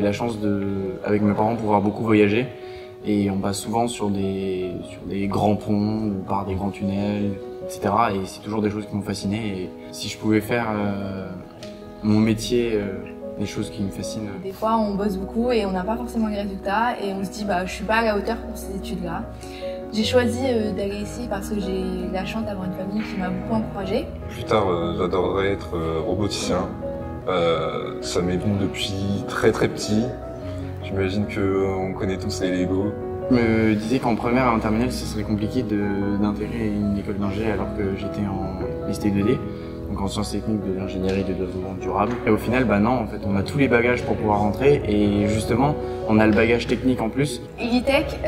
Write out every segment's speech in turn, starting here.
J'ai la chance avec mes parents, pouvoir beaucoup voyager. Et on passe souvent sur des grands ponts ou par des grands tunnels, etc. Et c'est toujours des choses qui m'ont fasciné. Et si je pouvais faire mon métier, des choses qui me fascinent. Des fois, on bosse beaucoup et on n'a pas forcément les résultats et on se dit je suis pas à la hauteur pour ces études-là. J'ai choisi d'aller ici parce que j'ai la chance d'avoir une famille qui m'a beaucoup encouragée. Plus tard, j'adorerais être roboticien. Ça m'est venu depuis très petit. J'imagine qu'on connaît tous les Lego. Je me disais qu'en première et en terminale, ce serait compliqué d'intégrer une école d'ingé alors que j'étais en STI 2D, donc en sciences techniques de l'ingénierie de développement durable. Et au final, non, en fait, on a tous les bagages pour pouvoir rentrer et justement, on a le bagage technique en plus. Elitech,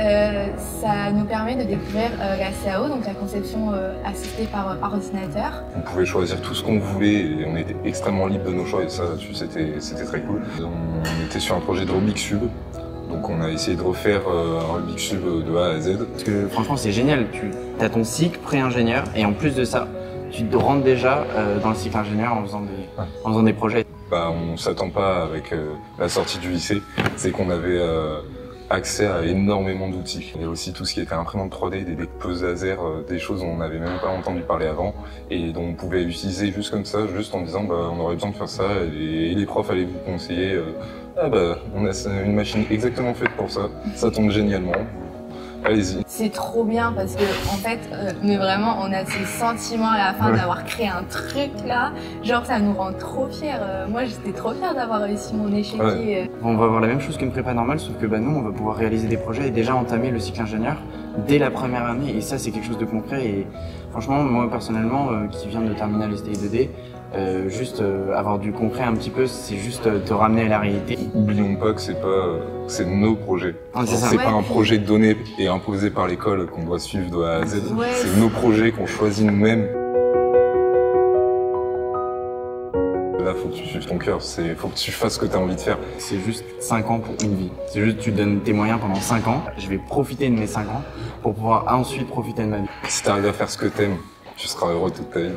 ça nous permet de découvrir la CAO, donc la conception assistée par ordinateur. On pouvait choisir tout ce qu'on voulait et on était extrêmement libre de nos choix et ça, c'était très cool. On était sur un projet de Rubik's Cube. Donc on a essayé de refaire un Rubik's Cube de A à Z. Parce que franchement c'est génial, tu as ton cycle pré-ingénieur et en plus de ça, tu te rentres déjà dans le cycle ingénieur en faisant des projets. On s'attend pas avec la sortie du lycée, c'est qu'on avait accès à énormément d'outils. Il y a aussi tout ce qui était imprimante 3D, des découpeuses laser, des choses dont on n'avait même pas entendu parler avant et dont on pouvait utiliser juste comme ça, juste en disant on aurait besoin de faire ça et les profs allaient vous conseiller on a une machine exactement faite pour ça, ça tombe génialement. Allez-y. C'est trop bien parce que en fait, mais vraiment, on a ce sentiment à la fin d'avoir créé un truc là. Genre, ça nous rend trop fiers. Moi, j'étais trop fière d'avoir réussi mon échiquier. Ouais. On va avoir la même chose qu'une prépa normale, sauf que nous, on va pouvoir réaliser des projets et déjà entamer le cycle ingénieur dès la première année. Et ça, c'est quelque chose de concret. Et franchement, moi personnellement, qui viens de terminale STI 2D, juste avoir du concret un petit peu, c'est juste te ramener à la réalité. Oublions pas que c'est nos projets. C'est pas un projet donné et imposé par l'école qu'on doit suivre de A à Z. Ouais. C'est nos projets qu'on choisit nous-mêmes. Là, faut que tu suives ton cœur, faut que tu fasses ce que tu as envie de faire. C'est juste 5 ans pour une vie. C'est juste tu donnes tes moyens pendant 5 ans. Je vais profiter de mes 5 ans pour pouvoir ensuite profiter de ma vie. Si tu arrives à faire ce que tu aimes, tu seras heureux toute ta vie.